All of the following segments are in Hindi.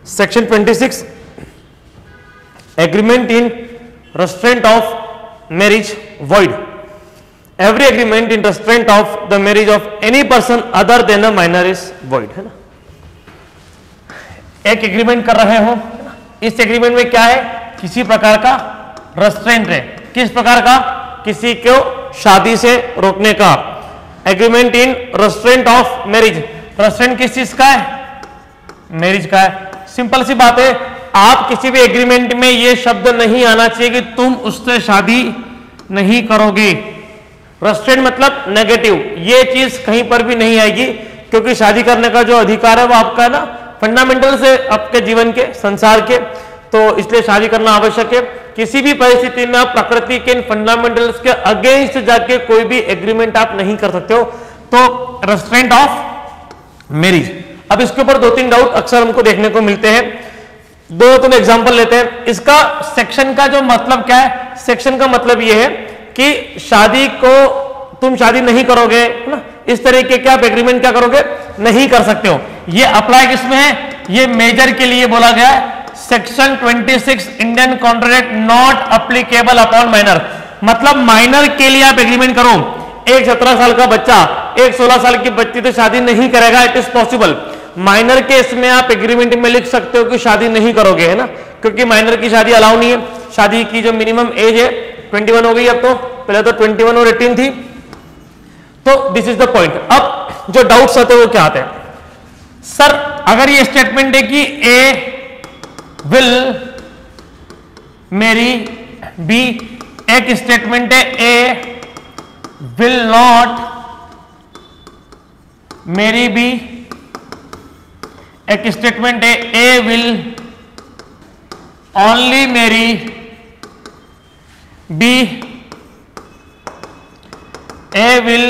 Section 26 agreement in restraint of marriage void. Every agreement in restraint of the marriage of any person other than a minor is void. है ना, एक एग्रीमेंट कर रहे हो, इस एग्रीमेंट में क्या है, किसी प्रकार का रेस्ट्रेंट है, किस प्रकार का, किसी को शादी से रोकने का। Agreement in restaurant of marriage, restaurant किस चीज का है, मैरिज का है। सिंपल सी बात है, आप किसी भी एग्रीमेंट में ये शब्द नहीं आना चाहिए कि तुम उससे शादी नहीं करोगे। रेस्ट्रेंट मतलब नेगेटिव, ये चीज कहीं पर भी नहीं आएगी, क्योंकि शादी करने का जो अधिकार है वो आपका है ना, फंडामेंटल से आपके जीवन के, संसार के, तो इसलिए शादी करना आवश्यक है। किसी भी परिस्थिति में आप प्रकृति के इन फंडामेंटल्स के अगेंस्ट जाके कोई भी एग्रीमेंट आप नहीं कर सकते हो। तो रेस्ट्रेंट ऑफ मैरिज। अब इसके ऊपर 2-3 डाउट अक्सर हमको देखने को मिलते हैं, 2-3 एग्जांपल लेते हैं। इसका सेक्शन का जो मतलब क्या है, सेक्शन का मतलब यह है कि शादी को तुम शादी नहीं करोगे, है ना, इस तरीके के आप एग्रीमेंट क्या करोगे, नहीं कर सकते हो। ये अप्लाई किसमें है, ये मेजर के लिए बोला गया है। Section 26 Indian contract not applicable upon minor, मतलब माइनर के लिए आप एग्रीमेंट करो। एक 17 साल का बच्चा एक 16 साल की बच्ची तो शादी नहीं करेगा, it is possible. Minor case में आप एग्रीमेंट में लिख सकते हो कि शादी नहीं करोगे, है ना, क्योंकि माइनर की शादी अलाउ नहीं है। शादी की जो मिनिमम एज है 21 हो गई अब तो, पहले तो 21 और 18 थी। तो दिस इज द पॉइंट। अब जो डाउट्स आते हैं वो क्या आते हैं, सर अगर ये स्टेटमेंट है कि ए विल मैरी बी, एक स्टेटमेंट है A will not marry B, एक स्टेटमेंट है A will only marry B, A will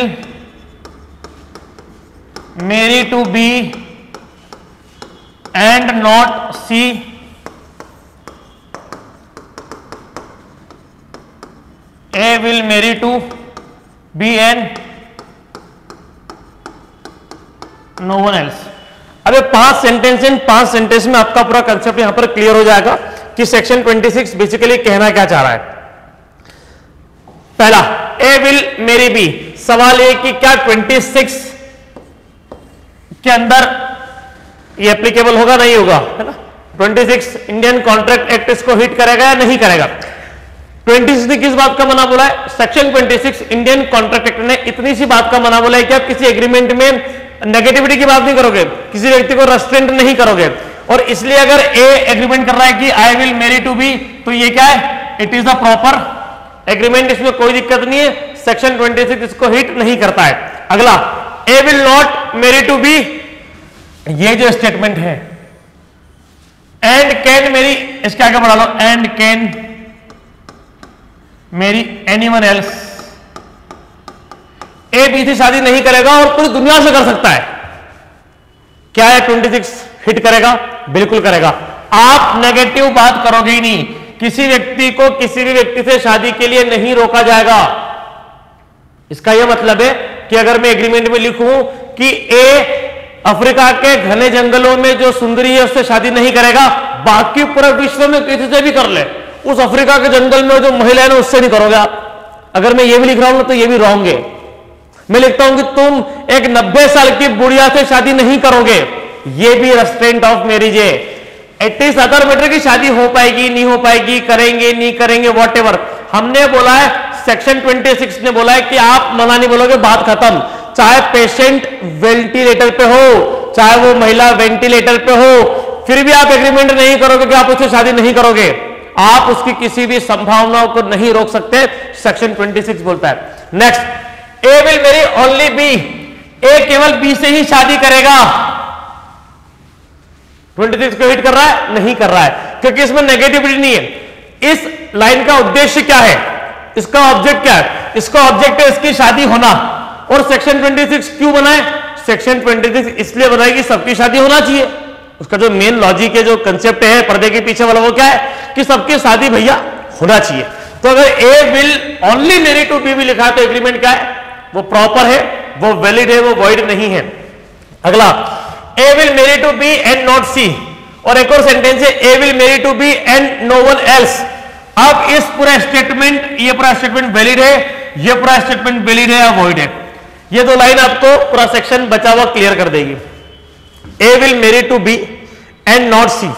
marry to B and not C, A will marry to B and no one else. अबे 5 सेंटेंस इन 5 सेंटेंस में आपका पूरा कंसेप्ट यहां पर क्लियर हो जाएगा कि सेक्शन 26 बेसिकली कहना क्या चाह रहा है। पहला, ए विल मैरी बी, सवाल ये कि क्या 26 के अंदर ये एप्लीकेबल होगा, नहीं होगा, है ना। 26 इंडियन कॉन्ट्रैक्ट एक्ट इसको हिट करेगा या नहीं करेगा। 26 ने किस बात का मना बोला है, सेक्शन 26 इंडियन कॉन्ट्रैक्ट एक्ट ने इतनी सी बात का मना बोला है कि आप किसी एग्रीमेंट में नेगेटिविटी की बात नहीं करोगे, किसी व्यक्ति को रेस्ट्रेंट नहीं करोगे। और इसलिए अगर ए एग्रीमेंट कर रहा है कि I will marry to be, तो ये क्या है, it is the proper agreement, इसमें कोई दिक्कत नहीं है। सेक्शन 26 इसको हिट नहीं करता है। अगला, A will not marry to B, ये जो स्टेटमेंट है, एंड कैन मैरी, इसके आगे बढ़ा लो, and can marry anyone else, A B से शादी नहीं करेगा और पूरी दुनिया से कर सकता है। क्या है 26 हिट करेगा, बिल्कुल करेगा। आप नेगेटिव बात करोगे ही नहीं, किसी व्यक्ति को किसी भी व्यक्ति से शादी के लिए नहीं रोका जाएगा। इसका यह मतलब है कि अगर मैं एग्रीमेंट में लिखूं कि ए अफ्रीका के घने जंगलों में जो सुंदरी है उससे शादी नहीं करेगा, बाकी पूरे विश्व में किसी से भी कर ले, उस अफ्रीका के जंगल में जो महिला है ना उससे नहीं करोगे आप। अगर मैं ये भी लिख रहा हूं तो ये भी रॉन्ग है। मैं लिखता हूं कि तुम एक 90 साल की बुढ़िया से शादी नहीं करोगे, ये भी रेस्ट्रेंट ऑफ मैरिज है। इट इज अदर मैटर की शादी हो पाएगी नहीं हो पाएगी, करेंगे नहीं करेंगे, वॉटेवर। हमने बोला है, सेक्शन 26 ने बोला है कि आप मना नहीं बोलोगे, बात खत्म। चाहे पेशेंट वेंटिलेटर पे हो, चाहे वो महिला वेंटिलेटर पे हो, फिर भी आप एग्रीमेंट नहीं करोगे कि आप उससे शादी नहीं करोगे। आप उसकी किसी भी संभावनाओं को नहीं रोक सकते, सेक्शन 26 बोलता है। Next, A will marry only B, A केवल बी से ही शादी करेगा। 26 को हिट कर रहा है, नहीं कर रहा है, क्योंकि इसमें नेगेटिविटी नहीं है। इस लाइन का उद्देश्य क्या है, इसका ऑब्जेक्ट क्या है, इसका ऑब्जेक्ट है इसकी शादी होना। और सेक्शन 26 क्यों बनाए, सेक्शन 26 इसलिए बनाए कि सबकी शादी होना चाहिए। उसका जो मेन लॉजिक है, जो कंसेप्ट है पर्दे के पीछे वाला, वो क्या है कि सबकी शादी भैया होना चाहिए। तो अगर A will only marry to B भी लिखा है तो एग्रीमेंट क्या है, वो प्रॉपर है, वो वैलिड है, वो वॉइड नहीं है। अगला, A will marry to B and not C, और एक और सेंटेंस है A will marry to B and no one else. अब इस पूरा स्टेटमेंट, ये पूरा स्टेटमेंट वैलिड है, ये पूरा स्टेटमेंट वैलिड है या वॉइड है? ये दो लाइन आपको पूरा सेक्शन बचा हुआ क्लियर कर देगी। A will marry to B and not C,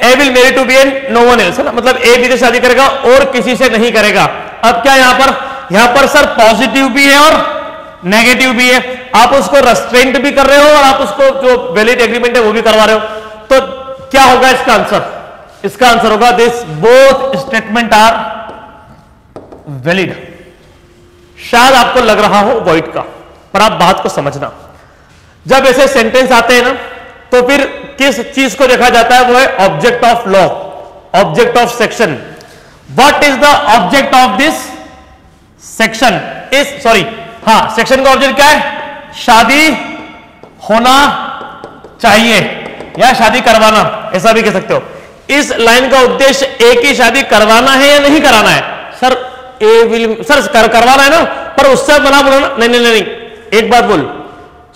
A will marry to B and no one else, है ना, मतलब ए बी से शादी करेगा और किसी से नहीं करेगा। अब क्या यहां पर सर पॉजिटिव भी है और नेगेटिव भी है, आप उसको रेस्ट्रेंट भी कर रहे हो और आप उसको जो वैलिड एग्रीमेंट है वो भी करवा रहे हो, तो क्या होगा इसका आंसर? इसका आंसर होगा this both statement are valid. शायद आपको लग रहा हो वॉइड का, पर आप बात को समझना, जब ऐसे सेंटेंस आते हैं ना तो फिर किस चीज को देखा जाता है? वो है object of law, object of section. What is the object of this section? इस सॉरी हाँ, सेक्शन का ऑब्जेक्ट क्या है? शादी होना चाहिए या शादी करवाना, ऐसा भी कह सकते हो। इस लाइन का उद्देश्य ए की शादी करवाना है या नहीं कराना है? सर ए विल, सर करवाना है ना, पर उससे मना बोलो ना, नहीं नहीं नहीं, एक बात बोल,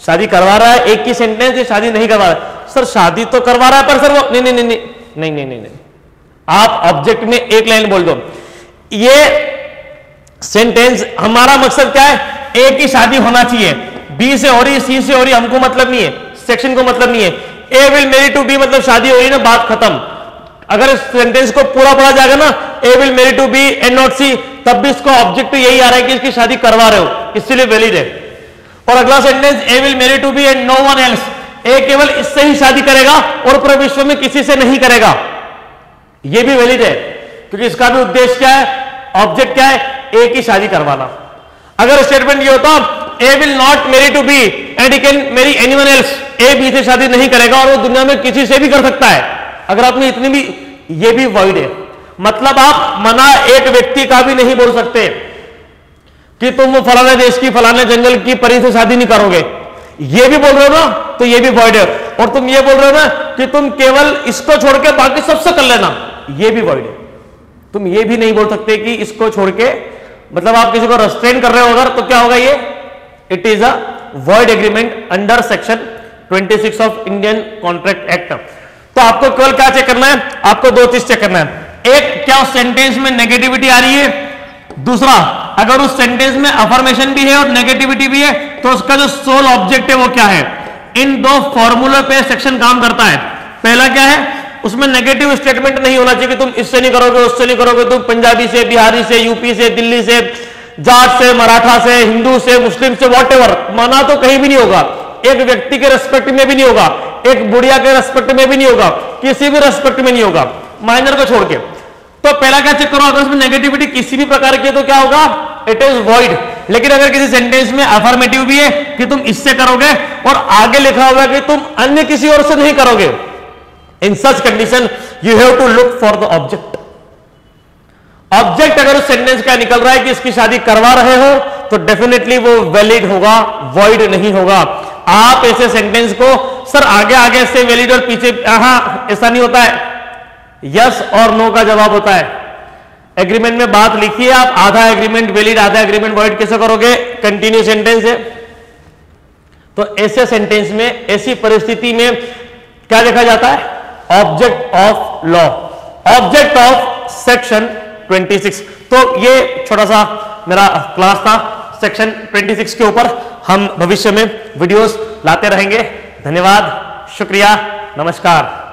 शादी करवा रहा है, एक की सेंटेंस है, शादी नहीं करवा रहा है। सर शादी तो करवा रहा है पर सर वो नहीं नहीं नहीं नहीं नहीं नहीं नहीं, नहीं। आप ऑब्जेक्ट में एक लाइन बोल दो। ये सेंटेंस, हमारा मकसद क्या है? ए की शादी होना चाहिए, बी से हो रही, सी से हो रही, हमको मतलब नहीं है, सेक्शन को मतलब नहीं है। A will marry to B मतलब शादी हो रही ना, बात खत्म। अगर इस सेंटेंस को पूरा पढ़ा जाएगा ना, A will marry to B and not C, तब भी इसका ऑब्जेक्ट यही आ रहा है कि इसकी शादी करवा रहे हो, इसलिए वैलिड है। और अगला sentence A will marry to B and no one else, A केवल इससे ही शादी करेगा और पूरे विश्व में किसी से नहीं करेगा, यह भी वैलिड है, क्योंकि इसका भी उद्देश्य क्या है? ऑब्जेक्ट क्या है? ए की शादी करवाना। अगर स्टेटमेंट ये होता A will not marry to B and he can marry anyone else, A B से शादी नहीं करेगा और वो दुनिया में किसी से भी कर सकता है, अगर आपने इतनी भी, ये भी वॉइड है। मतलब आप मना एक व्यक्ति का भी नहीं बोल सकते कि तुम वो फलाने देश की फलाने जंगल की परी से शादी नहीं करोगे, ये भी बोल रहे हो ना, तो ये भी वॉइड है। और तुम ये बोल रहे हो ना कि तुम केवल इसको छोड़ के बाकी सबसे कर लेना, ये भी वॉइड है। तुम ये भी नहीं बोल सकते कि इसको छोड़ के, मतलब आप किसी को रेस्ट्रेन कर रहे हो अगर, तो क्या होगा ये? It is a void agreement under section 26 of Indian contract act. तो आपको केवल क्या चेक करना है? आपको दो चीज चेक करना है। एक, क्या उस सेंटेंस में नेगेटिविटी आ रही है? दूसरा, अगर उस सेंटेंस में अफर्मेशन भी है और नेगेटिविटी भी है तो उसका जो सोल ऑब्जेक्ट है वो क्या है? इन दो फॉर्मूले पे सेक्शन काम करता है। पहला क्या है? उसमें नेगेटिव स्टेटमेंट नहीं होना चाहिए कि तुम इससे नहीं करोगे, उससे नहीं करोगे, तुम पंजाबी से, बिहारी से, यूपी से, दिल्ली से, जाट से, मराठा से, हिंदू से, मुस्लिम से, वॉटेवर, मना तो कहीं भी नहीं होगा, एक व्यक्ति के रेस्पेक्ट में भी नहीं होगा, एक बुढ़िया के रेस्पेक्ट में भी नहीं होगा, किसी भी रेस्पेक्ट में नहीं होगा, माइनर को छोड़ के। तो पहला क्या चेक करो, अगर उसमें नेगेटिविटी किसी भी प्रकार की है तो क्या होगा? It is void. लेकिन अगर किसी सेंटेंस में अफर्मेटिव भी है कि तुम इससे करोगे और आगे लिखा होगा कि तुम अन्य किसी और से नहीं करोगे, in such condition you have to look for the object. Object अगर उस सेंटेंस का निकल रहा है कि इसकी शादी करवा रहे हो तो डेफिनेटली वो वैलिड होगा, वॉइड नहीं होगा। आप ऐसे सेंटेंस को सर आगे आगे से वैलिड और पीछे, हाँ ऐसा नहीं होता है, यस और नो का जवाब होता है। एग्रीमेंट में बात लिखी है, आप आधा एग्रीमेंट वैलिड आधा एग्रीमेंट वॉइड कैसे करोगे? कंटिन्यू सेंटेंस है। तो ऐसे सेंटेंस में, ऐसी परिस्थिति में क्या देखा जाता है? Object of law, object of section 26। तो ये छोटा सा मेरा क्लास था सेक्शन 26 के ऊपर। हम भविष्य में वीडियोस लाते रहेंगे। धन्यवाद, शुक्रिया, नमस्कार।